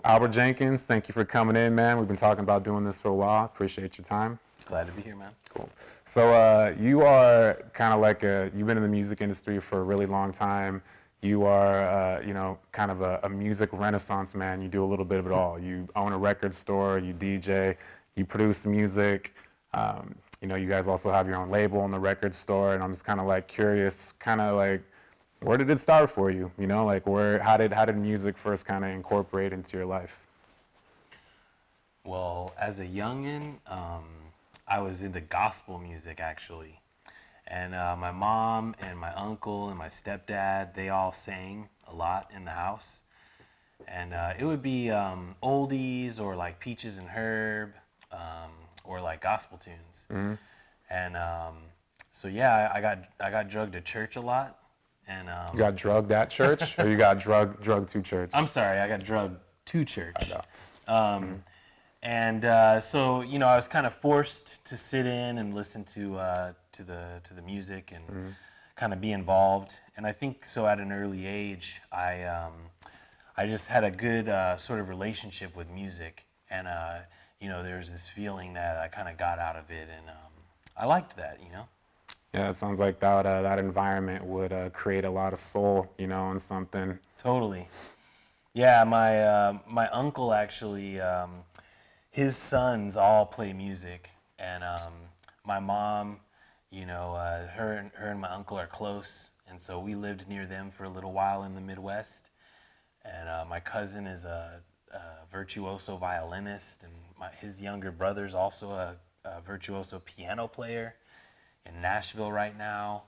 Albert Jenkins, thank you for coming in, man. We've been talking about doing this for a while. Appreciate your time. Glad to be here, man. Cool. So you are kind of like you've been in the music industry for a really long time. You are, kind of a music renaissance man. You do a little bit of it all. You own a record store, you DJ, you produce music. You guys also have your own label in the record store, and I'm just kind of like curious, kind of like, where did it start for you? How did music first kind of incorporate into your life? Well, as a youngin', I was into gospel music actually, and my mom and my uncle and my stepdad, they all sang a lot in the house, and it would be oldies or like Peaches and Herb, or like gospel tunes, and so yeah, I got drugged to church a lot. And, you got drugged at church, or you got drugged to church? I'm sorry, I got drugged to church. And so I was kind of forced to sit in and listen to the music and kind of be involved. And I think so at an early age, I just had a good sort of relationship with music, and there was this feeling that I kind of got out of it, and I liked that. Yeah, it sounds like that environment would create a lot of soul, in something. Totally. Yeah, my uncle actually, his sons all play music, and my mom, her and my uncle are close, and so we lived near them for a little while in the Midwest. And my cousin is a virtuoso violinist, and his younger brother's also a virtuoso piano player in Nashville right now.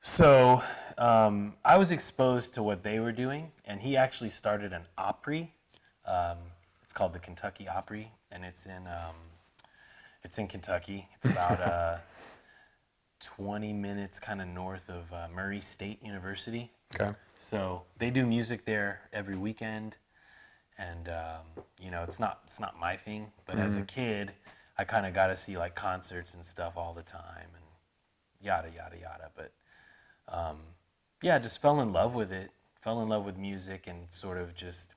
So I was exposed to what they were doing, and he actually started an Opry. It's called the Kentucky Opry, and it's in Kentucky. It's about 20 minutes kind of north of Murray State University. Okay. So they do music there every weekend, and it's not my thing, but as a kid, I kind of got to see like concerts and stuff all the time, and yada yada yada. But yeah, just fell in love with it. Fell in love with music and sort of just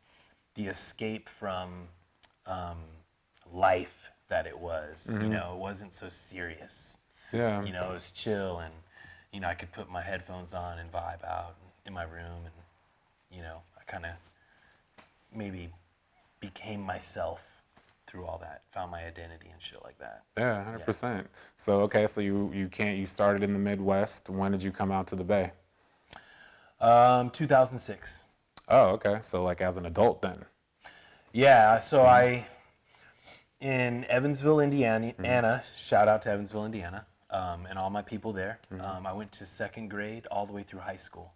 the escape from life that it was. It wasn't so serious. Yeah. It was chill, and I could put my headphones on and vibe out in my room, and I kind of maybe became myself through all that, found my identity and shit like that. Yeah, 100%. So so you started in the Midwest. When did you come out to the Bay? 2006. Oh, okay. So like as an adult then. Yeah, so in Evansville, Indiana, shout out to Evansville, Indiana, and all my people there. I went to second grade all the way through high school.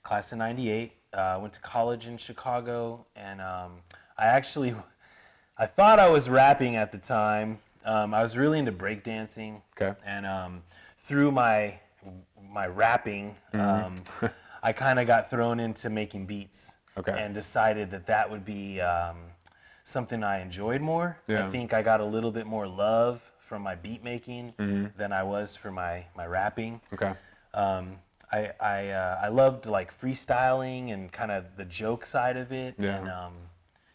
Class of 98, went to college in Chicago, and I thought I was rapping at the time. I was really into breakdancing. Okay. And through my rapping, I kind of got thrown into making beats. Okay. And decided that would be something I enjoyed more. Yeah. I think I got a little bit more love from my beat making than I was for my rapping. Okay. I loved like freestyling and kind of the joke side of it. Yeah. And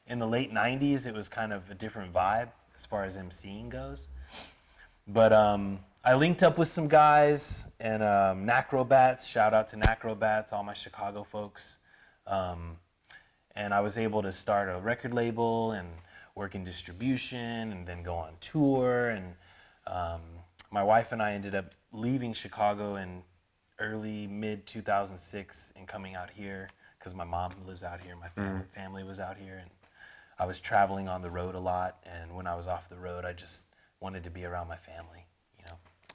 in the late 90s, it was kind of a different vibe as far as MCing goes. But I linked up with some guys, and Nacrobats, shout out to Nacrobats, all my Chicago folks. And I was able to start a record label and work in distribution and then go on tour. And my wife and I ended up leaving Chicago in mid-2006 and coming out here because my mom lives out here, my family was out here, and I was traveling on the road a lot, and when I was off the road, I just wanted to be around my family,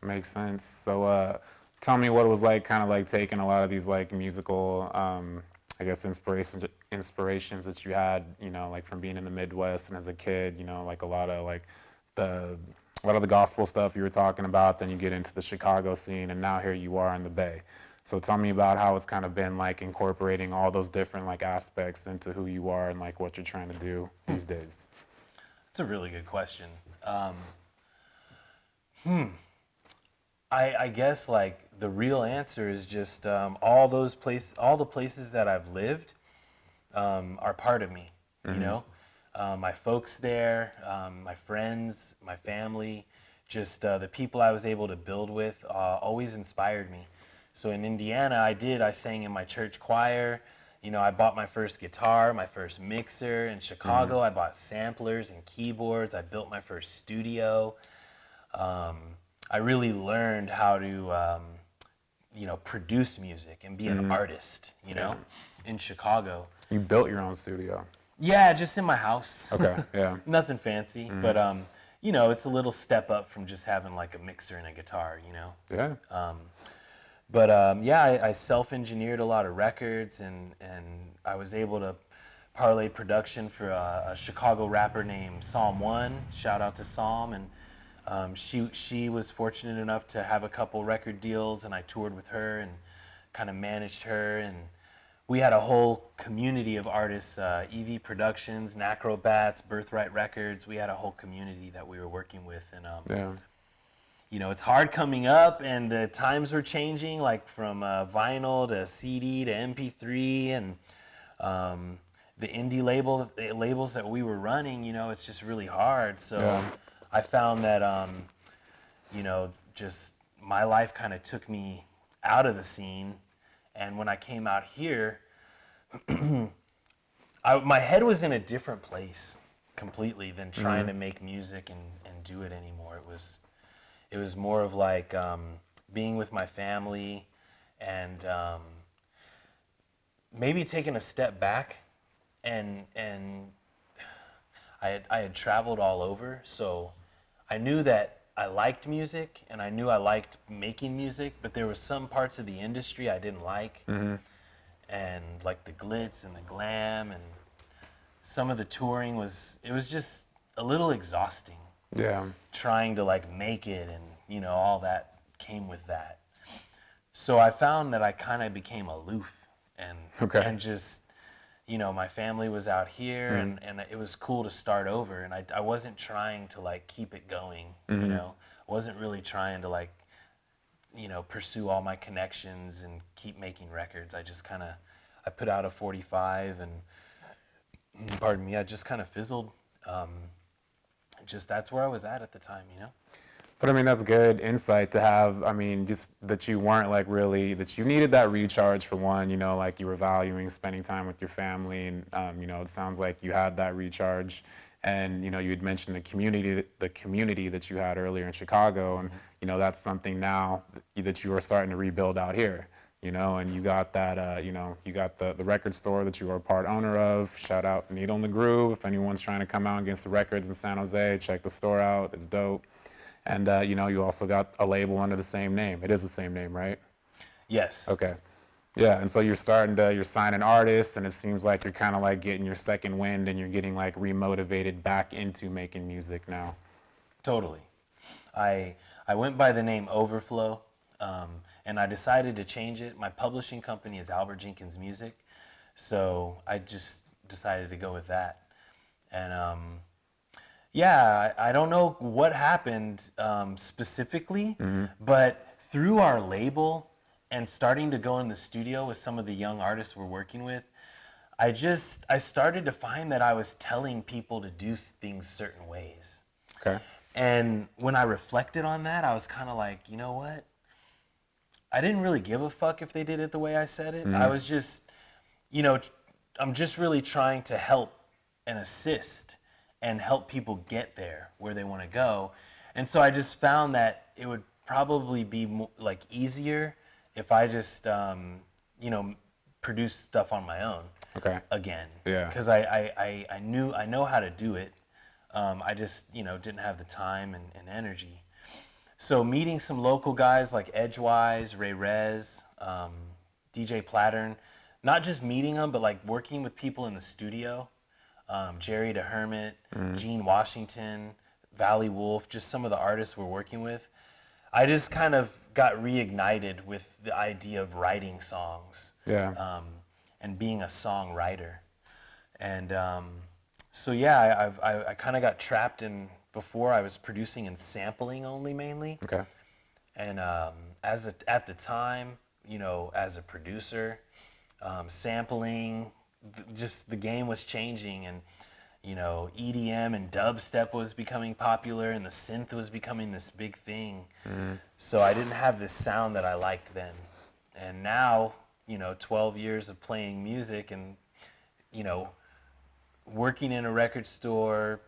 Makes sense. So tell me what it was like, kind of like taking a lot of these like musical, I guess, inspirations that you had, like from being in the Midwest and as a kid, like a lot of the gospel stuff you were talking about, then you get into the Chicago scene, and now here you are in the Bay. So tell me about how it's kind of been like incorporating all those different like aspects into who you are and like what you're trying to do these days. That's a really good question. I guess like the real answer is just all the places that I've lived are part of me. you know? My folks there, my friends, my family, just the people I was able to build with always inspired me. So in Indiana, I sang in my church choir. You know, I bought my first guitar, my first mixer. In Chicago, I bought samplers and keyboards. I built my first studio. I really learned how to, you know, produce music and be an artist, you know, in Chicago. You built your own studio. Yeah, just in my house. Okay, yeah. Nothing fancy, but you know, it's a little step up from just having like a mixer and a guitar, you know. Yeah. But yeah, I self-engineered a lot of records, and I was able to parlay production for a Chicago rapper named Psalm One. Shout out to Psalm, and she was fortunate enough to have a couple record deals, and I toured with her and kind of managed her, and we had a whole community of artists, EV Productions, Nacrobats, Birthright Records. We had a whole community that we were working with, and Yeah. you know, it's hard coming up, and the times were changing, like from vinyl to CD to MP3, and the indie labels that we were running. You know, it's just really hard. So Yeah. I found that you know, just my life kind of took me out of the scene, and when I came out here, my head was in a different place completely than trying to make music and do it anymore. It was more of like being with my family, and maybe taking a step back, and I had traveled all over, so I knew that I liked music, and I knew I liked making music, but there were some parts of the industry I didn't like, and like the glitz and the glam, and some of the touring was just a little exhausting, Yeah. trying to like make it, and you know, all that came with that. So I found that I kind of became aloof, and Okay. and just, you know, my family was out here, and it was cool to start over, and I wasn't trying to like keep it going, you know. I wasn't really trying to like, you know, pursue all my connections and keep making records. I just kind of, I put out a 45, and pardon me, I just kind of fizzled. Just that's where I was at the time, you know. But I mean, that's good insight to have. I mean, just that you weren't like really, that you needed that recharge for one, you know, like you were valuing spending time with your family. And, you know, it sounds like you had that recharge. And, you know, you had mentioned the community that you had earlier in Chicago. And, you know, that's something now that you are starting to rebuild out here, you know, and you got that, you know, you got the record store that you are a part owner of. Shout out Needle in the Groove. If anyone's trying to come out against the records in San Jose, check the store out. It's dope. And, you know, you also got a label under the same name. It is the same name, right? Yes. Okay. Yeah, and so you're signing artists, and it seems like you're kind of like getting your second wind, and you're getting like remotivated back into making music now. Totally. I went by the name Overflow, and I decided to change it. My publishing company is Albert Jenkins Music, so I just decided to go with that. And yeah, I don't know what happened specifically, but through our label and starting to go in the studio with some of the young artists we're working with, I started to find that I was telling people to do things certain ways. Okay. And when I reflected on that, I was kind of like, you know what? I didn't really give a fuck if they did it the way I said it. I was just, you know, I'm just really trying to help and assist and help people get there where they want to go. And so I just found that it would probably be like easier if I just, you know, produce stuff on my own. Okay. Again. Yeah. Because I know how to do it. I just, you know, didn't have the time and energy. So meeting some local guys like Edgewise, Ray Rez, DJ Plattern, not just meeting them, but like working with people in the studio, Jerry the Hermit, Gene Washington, Valley Wolf, just some of the artists we're working with. I just kind of got reignited with the idea of writing songs. Yeah. And being a songwriter. And so yeah, I kind of got trapped in, before I was producing and sampling only mainly. Okay. And at the time, you know, as a producer, sampling just the game was changing, and EDM and dubstep was becoming popular, and the synth was becoming this big thing. So I didn't have this sound that I liked then. And now, 12 years of playing music and, working in a record store,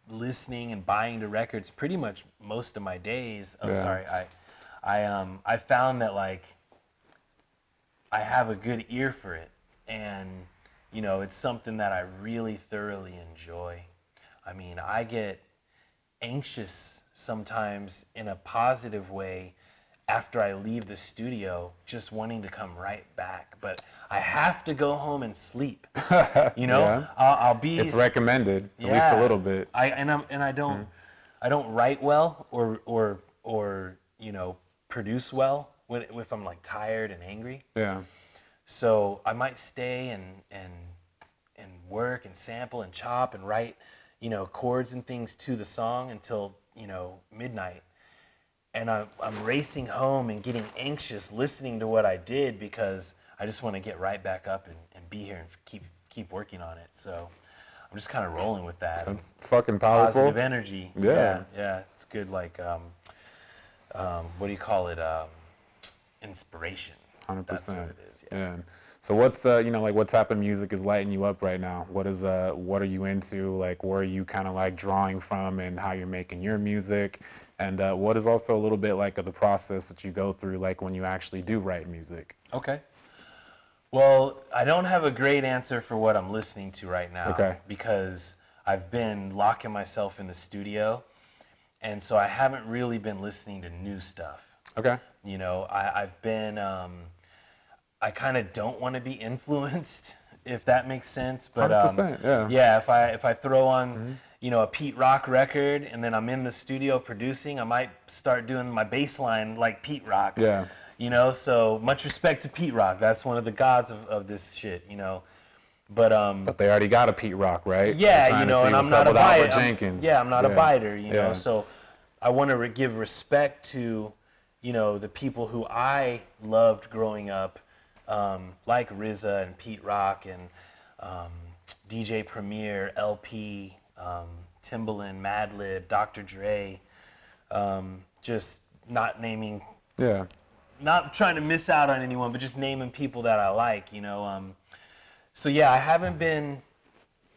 listening and buying the records pretty much most of my days. I'm sorry, I found that like I have a good ear for it, and it's something that I really thoroughly enjoy. I mean, I get anxious sometimes in a positive way after I leave the studio, just wanting to come right back. But I have to go home and sleep. Yeah. I'll be. It's recommended, at least a little bit. I don't write well or produce well if I'm like tired and angry. Yeah. So I might stay and work and sample and chop and write, chords and things to the song until, midnight. And I'm racing home and getting anxious listening to what I did because I just want to get right back up and be here and keep working on it. So I'm just kind of rolling with that. That's fucking powerful. Positive energy. Yeah. Yeah. It's good, like, what do you call it? Inspiration. 100%. That's what it is, yeah. So what's like what type of music is lighting you up right now? What are you into? Like where are you kind of like drawing from and how you're making your music? And what is also a little bit like of the process that you go through like when you actually do write music? Okay. Well, I don't have a great answer for what I'm listening to right now. Okay. Because I've been locking myself in the studio, and so I haven't really been listening to new stuff. Okay. I've been, I kind of don't want to be influenced, if that makes sense. But 100%, yeah. Yeah, if I throw on, a Pete Rock record and then I'm in the studio producing, I might start doing my bass line like Pete Rock. Yeah. So much respect to Pete Rock. That's one of the gods of this shit, But they already got a Pete Rock, right? yeah, and I'm not a biter. Jenkins. I'm not a biter, Yeah. So I want to give respect to, the people who I loved growing up, like RZA and Pete Rock and DJ Premier, LP, Timbaland, Madlib, Dr. Dre. Just not naming. Yeah. Not trying to miss out on anyone, but just naming people that I like, So yeah, I haven't been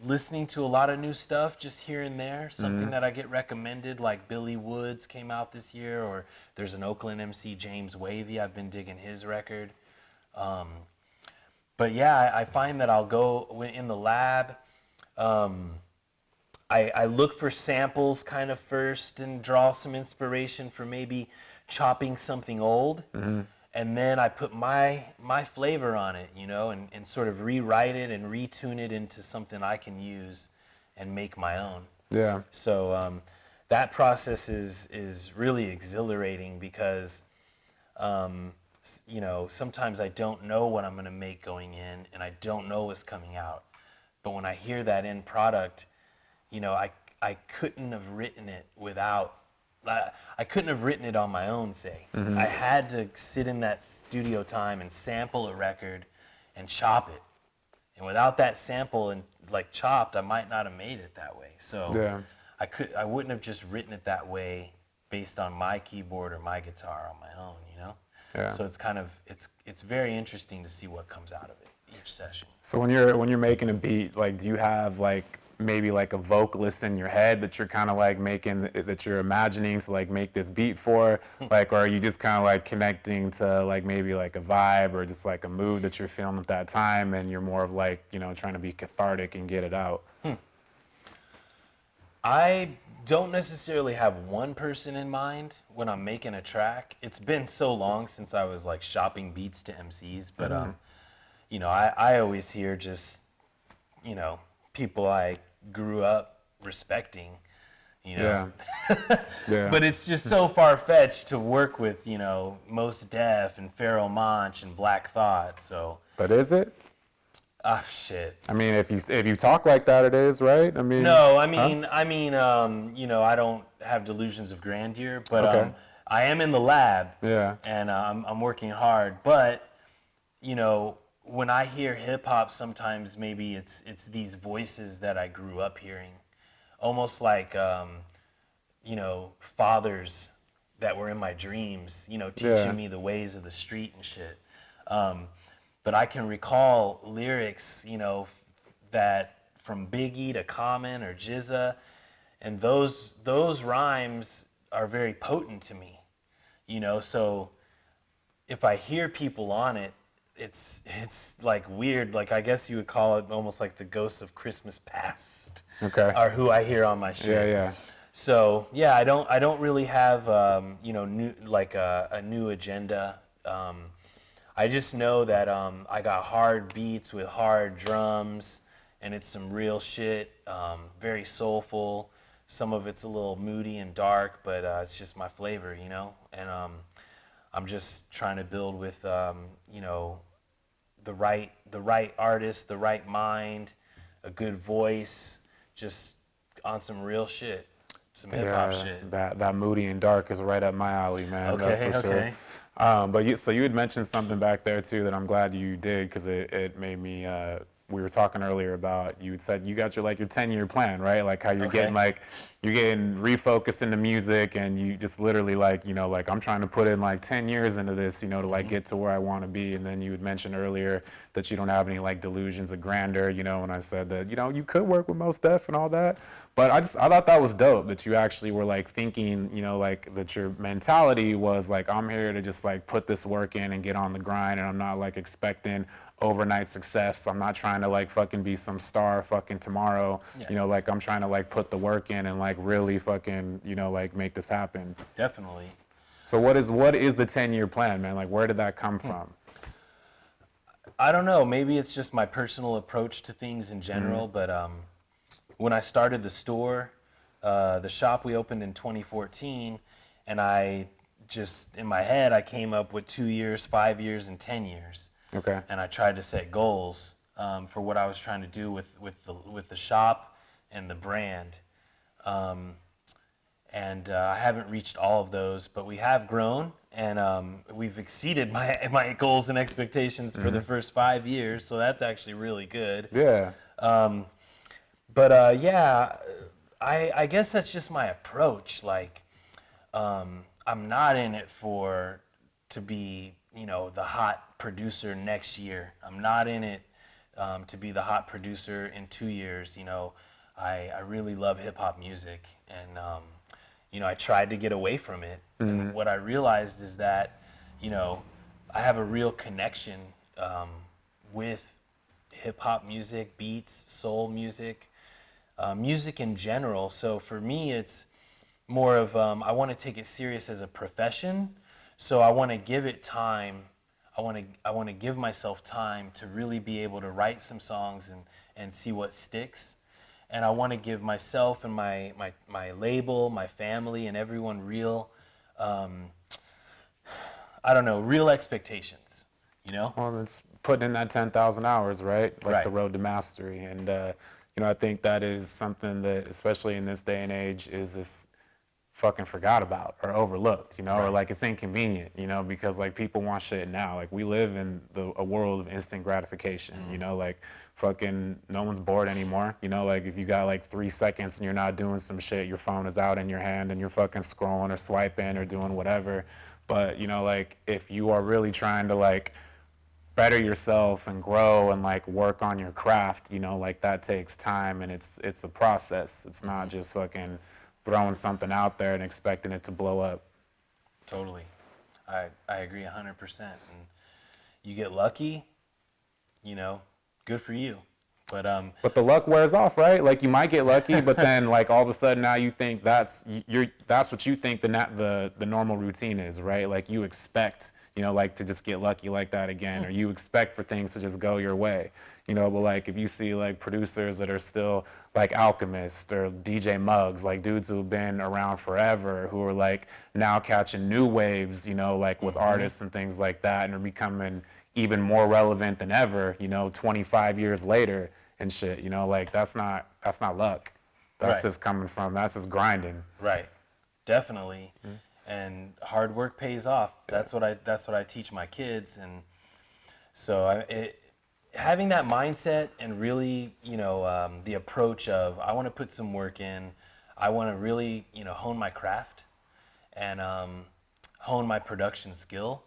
listening to a lot of new stuff, just here and there. Something that I get recommended, like Billy Woods came out this year, or there's an Oakland MC, James Wavy. I've been digging his record. But yeah, I find that I'll go in the lab. I look for samples kind of first and draw some inspiration for maybe chopping something old, and then I put my flavor on it, and sort of rewrite it and retune it into something I can use and make my own. Yeah. So that process is really exhilarating because, sometimes I don't know what I'm going to make going in, and I don't know what's coming out. But when I hear that end product, I couldn't have written it without. I couldn't have written it on my own, say. I had to sit in that studio time and sample a record and chop it. And without that sample and like chopped, I might not have made it that way. So Yeah. I wouldn't have just written it that way based on my keyboard or my guitar on my own, Yeah. So it's kind of it's very interesting to see what comes out of it each session. So when you're making a beat, like, do you have like maybe like a vocalist in your head that you're kind of like that you're imagining to like make this beat for, like, or are you just kind of like connecting to like maybe like a vibe or just like a mood that you're feeling at that time, and you're more of like trying to be cathartic and get it out? I don't necessarily have one person in mind when I'm making a track. It's been so long since I was like shopping beats to MCs, but I always hear just people I grew up respecting, Yeah. Yeah. But it's just so far-fetched to work with, Mos Def and Pharoah Monch and Black Thought. So. But is it? Ah, shit. I mean, if you talk like that, it is, right? I mean. No, I huh? mean, I don't have delusions of grandeur, but Okay. I am in the lab. Yeah. And I'm working hard. But, when I hear hip hop, sometimes maybe it's these voices that I grew up hearing, almost like fathers that were in my dreams, Yeah. teaching me the ways of the street and shit. Um, but I can recall lyrics, that from Biggie to Common or Jizza, and those rhymes are very potent to me, So if I hear people on it, it's like weird. Like I guess you would call it almost like the ghosts of Christmas past Okay. are who I hear on my Yeah, shit. yeah. So yeah, I don't really have new like a new agenda. I just know that I got hard beats with hard drums, and it's some real shit. Very soulful. Some of it's a little moody and dark, but it's just my flavor, And I'm just trying to build with the right artist, the right mind, a good voice, just on some real shit, some hip hop Yeah, shit. that moody and dark is right up my alley, man. That's Okay, for sure. okay. But so you had mentioned something back there too that I'm glad you did because it made me. We were talking earlier about you had said you got your 10-year plan, right? Like how you're Okay. you're getting refocused into music and you just literally I'm trying to put in 10 years into this, to get to where I want to be. And then you had mentioned earlier that you don't have any delusions of grandeur, when I said that, you could work with Mos Def and all that. But I thought that was dope that you actually were thinking, that your mentality was I'm here to just put this work in and get on the grind, and I'm not expecting overnight success. I'm not trying to fucking be some star fucking tomorrow. Yeah. I'm trying to put the work in and really fucking make this happen. Definitely. So what is the 10-year plan, man? Where did that come from? I don't know. Maybe it's just my personal approach to things in general, but when I started the store, the shop we opened in 2014, and I just, in my head, I came up with 2 years, 5 years, and 10 years. Okay. And I tried to set goals for what I was trying to do with the shop and the brand. And I haven't reached all of those, but we have grown, and we've exceeded my goals and expectations for the first 5 years, so that's actually really good. Yeah. But yeah, I guess that's just my approach. I'm not in it to be, the hot producer next year. I'm not in it to be the hot producer in 2 years. I really love hip hop music, and I tried to get away from it. And what I realized is that, I have a real connection with hip hop music, beats, soul music. Music in general. So for me, it's more of I want to take it serious as a profession. So I want to give it time. I want to give myself time to really be able to write some songs and see what sticks. And I want to give myself and my label, my family, and everyone real, real expectations. Well, it's putting in that 10,000 hours, right? Right. The road to mastery. And, I think that is something that, especially in this day and age, is just fucking forgot about or overlooked, or Right. it's inconvenient, because people want shit now. We live in a world of instant gratification, fucking no one's bored anymore. If you got 3 seconds and you're not doing some shit, your phone is out in your hand and you're fucking scrolling or swiping or doing whatever. But, if you are really trying to better yourself and grow and work on your craft, that takes time, and it's a process. It's not just fucking throwing something out there and expecting it to blow up. Totally. I agree 100%. And you get lucky, good for you. But the luck wears off, right? You might get lucky, but then all of a sudden now you think that's what you think the normal routine is, right? You expect to just get lucky like that again, or you expect for things to just go your way, but if you see producers that are still Alchemist or DJ Muggs, dudes who have been around forever, who are now catching new waves, with artists and things like that, and are becoming even more relevant than ever, 25 years later and shit, that's not luck. That's Right. that's just grinding. Right. Definitely. And hard work pays off. That's what I teach my kids, and so having that mindset and really, the approach of I want to put some work in, I want to really, hone my craft and hone my production skill.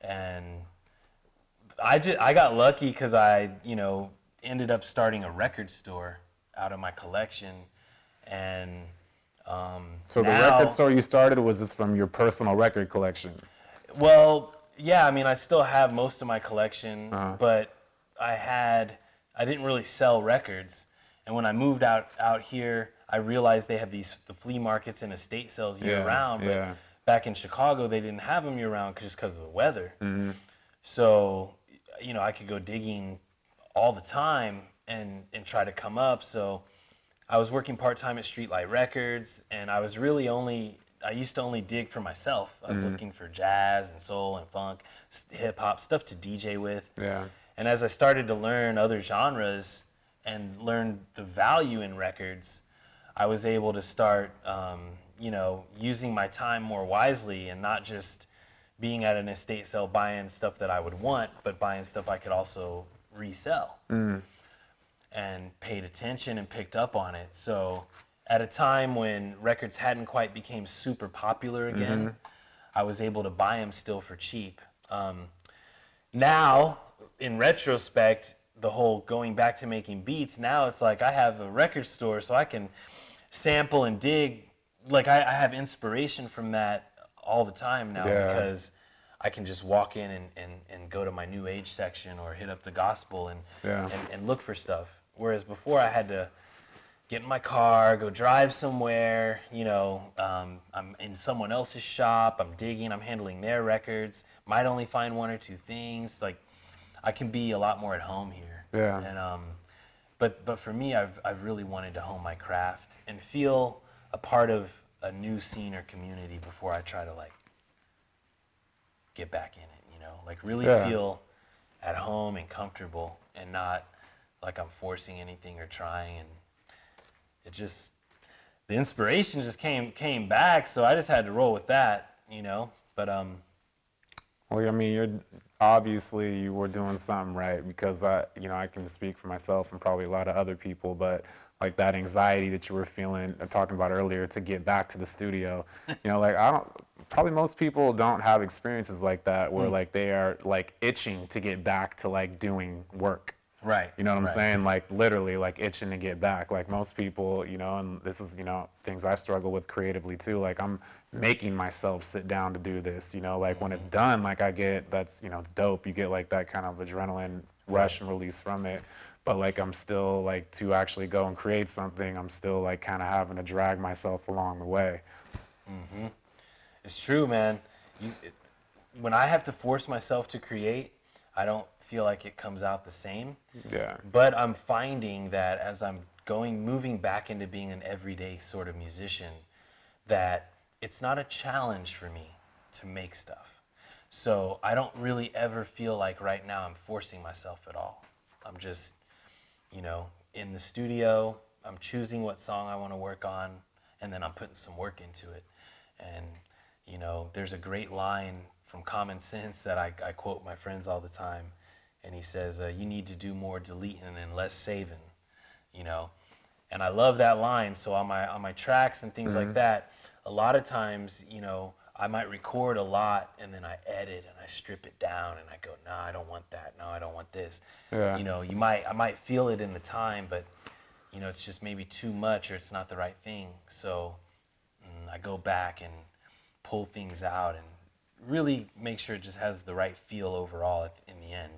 And I got lucky because I, ended up starting a record store out of my collection. And So the now, record store you started, was this from your personal record collection? well, yeah, I mean, I still have most of my collection, Uh-huh. but I didn't really sell records. And when I moved out here, I realized they have the flea markets and estate sales year Yeah, round. But yeah. back in Chicago, they didn't have them year round just because of the weather. Mm-hmm. So, I could go digging all the time and try to come up. So I was working part-time at Streetlight Records, and I used to only dig for myself. I was looking for jazz and soul and funk, hip hop, stuff to DJ with. Yeah. And as I started to learn other genres and learn the value in records, I was able to start, using my time more wisely and not just being at an estate sale buying stuff that I would want, but buying stuff I could also resell. And paid attention and picked up on it. So at a time when records hadn't quite became super popular again, I was able to buy them still for cheap. Now, in retrospect, the whole going back to making beats, now it's like I have a record store so I can sample and dig. Like I have inspiration from that all the time now because I can just walk in and go to my new age section or hit up the gospel and look for stuff. Whereas before I had to get in my car, go drive somewhere, I'm in someone else's shop, I'm digging, I'm handling their records, might only find one or two things. Like I can be a lot more at home here. Yeah. And but for me, I've really wanted to hone my craft and feel a part of a new scene or community before I try to like get back in it, like really feel at home and comfortable and not like I'm forcing anything or trying. And it just, the inspiration just came back, so I just had to roll with that, but Well, I mean, obviously you were doing something right, because I can speak for myself and probably a lot of other people, but like that anxiety that you were feeling, talking about earlier, to get back to the studio, like probably most people don't have experiences like that where like they are like itching to get back to like doing work. right. You know what I'm right. saying? Like literally like itching to get back. Like most people, and this is, things I struggle with creatively too. Like I'm making myself sit down to do this, like when it's done, like I get, that's, it's dope. You get like that kind of adrenaline rush and release from it. But like I'm still like, to actually go and create something, I'm still like kind of having to drag myself along the way. It's true, man. When I have to force myself to create, I don't feel like it comes out the same. Yeah. But I'm finding that as I'm moving back into being an everyday sort of musician, that it's not a challenge for me to make stuff. So I don't really ever feel like right now I'm forcing myself at all. I'm just, in the studio, I'm choosing what song I want to work on, and then I'm putting some work into it. And, there's a great line from Common Sense that I quote my friends all the time. And he says, you need to do more deleting and less saving, And I love that line. So on my tracks and things like that, a lot of times, I might record a lot and then I edit and I strip it down and I go, nah, I don't want that. No, I don't want this. Yeah. I might feel it in the time, but, it's just maybe too much or it's not the right thing. So I go back and pull things out and really make sure it just has the right feel overall in the end,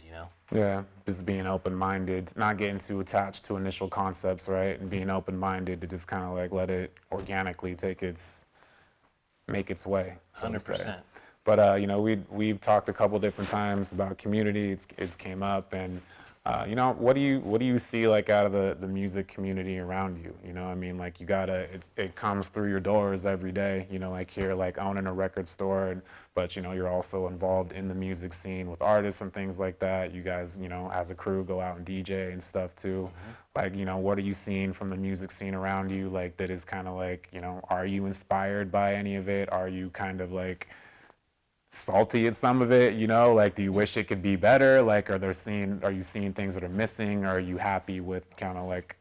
Yeah, just being open-minded, not getting too attached to initial concepts, right? And being open-minded to just kind of like let it organically make its way. So to say. 100%. But we've talked a couple different times about community. It's came up, and what do you see like out of the music community around you? I mean, like it comes through your doors every day. Like here, like owning a record store, but you're also involved in the music scene with artists and things like that. You guys, as a crew, go out and DJ and stuff too. Like, what are you seeing from the music scene around you? Like that is kind of like, are you inspired by any of it? Are you kind of like salty at some of it, you know, like do you wish it could be better? Like are you seeing things that are missing? Or are you happy with kind of like,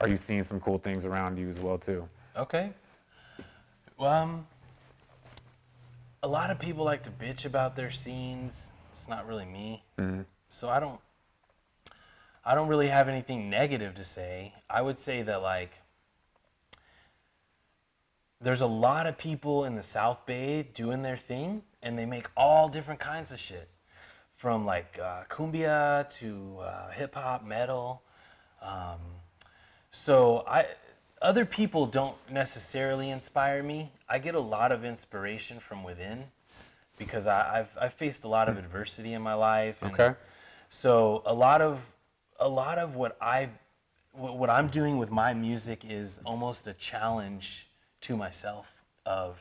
are you seeing some cool things around you as well too? Okay. Well, a lot of people like to bitch about their scenes. It's not really me. So I don't really have anything negative to say. I would say that like there's a lot of people in the South Bay doing their thing, and they make all different kinds of shit, from like cumbia to hip hop, metal. So other people don't necessarily inspire me. I get a lot of inspiration from within because I've faced a lot of adversity in my life. And Okay. so a lot of what I'm doing with my music is almost a challenge to myself of,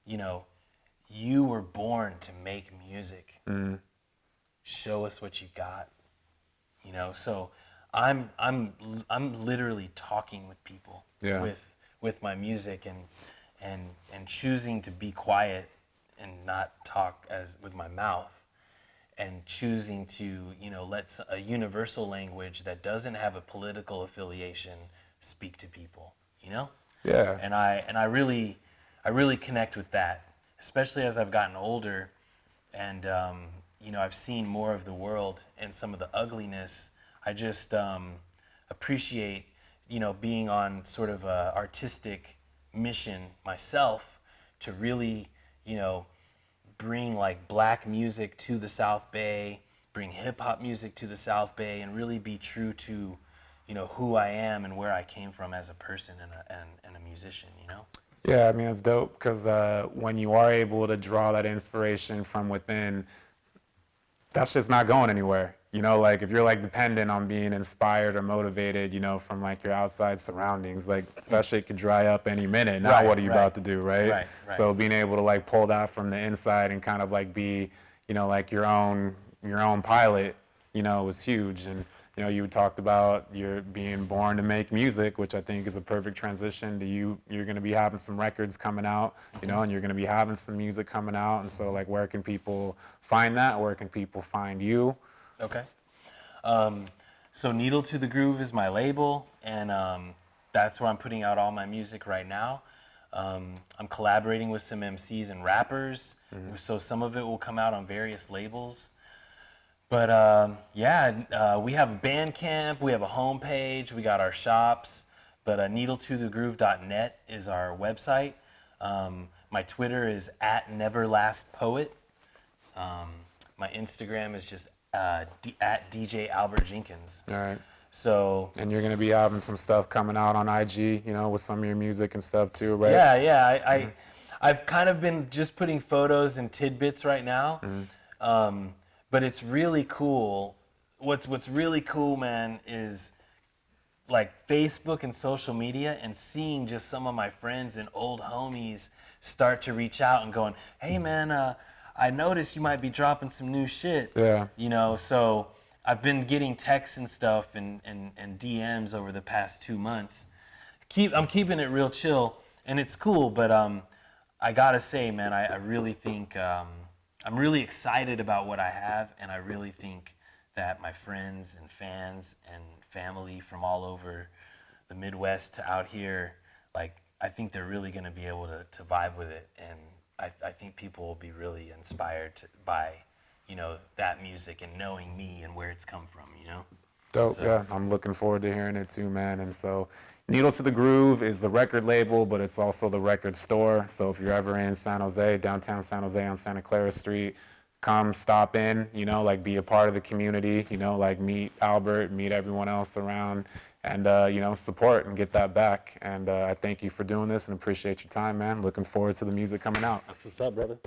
you know, you were born to make music. Show us what you got, you know. So I'm literally talking with people Yeah. with my music and choosing to be quiet and not talk as with my mouth, and choosing to, you know, let a universal language that doesn't have a political affiliation speak to people, you know? Yeah. And I really connect with that, especially as I've gotten older, and you know, I've seen more of the world and some of the ugliness. I just appreciate, you know, being on sort of a artistic mission myself to really, you know, bring like black music to the South Bay, bring hip hop music to the South Bay, and really be true to, you know, who I am and where I came from as a person and a musician, you know? Yeah, I mean, it's dope because when you are able to draw that inspiration from within, that's just not going anywhere. You know, like if you're like dependent on being inspired or motivated, you know, from like your outside surroundings, like that shit could dry up any minute. Now Right, what are you right. about to do, right? Right. So being able to like pull that from the inside and kind of like be, you know, like your own pilot, you know, was huge. And you know, you talked about your being born to make music, which I think is a perfect transition to you. You're going to be having some records coming out, you know, and you're going to be having some music coming out. And so, like, where can people find that? Where can people find you? Okay. So Needle to the Groove is my label, and that's where I'm putting out all my music right now. I'm collaborating with some MCs and rappers, so some of it will come out on various labels. But yeah, we have a Bandcamp, we have a homepage, we got our shops, but needletothegroove.net is our website. My Twitter is @neverlastpoet. My Instagram is just at DJ Albert Jenkins. All right. So And you're going to be having some stuff coming out on IG, you know, with some of your music and stuff too, right? yeah, I've kind of been just putting photos and tidbits right now, but it's really cool. What's really cool, man, is like Facebook and social media, and seeing just some of my friends and old homies start to reach out and going, hey man, I noticed you might be dropping some new shit. Yeah. You know, so I've been getting texts and stuff and DMs over the past 2 months. I'm keeping it real chill, and it's cool, but I gotta say, man, I really think I'm really excited about what I have, and I really think that my friends and fans and family from all over the Midwest to out here, like, I think they're really gonna be able to vibe with it, and I think people will be really inspired by, you know, that music and knowing me and where it's come from, you know? Dope, So- yeah. I'm looking forward to hearing it too, man. And so Needle to the Groove is the record label, but it's also the record store. So if you're ever in San Jose, downtown San Jose on Santa Clara Street, come stop in, you know, like be a part of the community, you know, like meet Albert, meet everyone else around, and, you know, support and get that back. And I thank you for doing this and appreciate your time, man. Looking forward to the music coming out. That's what's up, brother.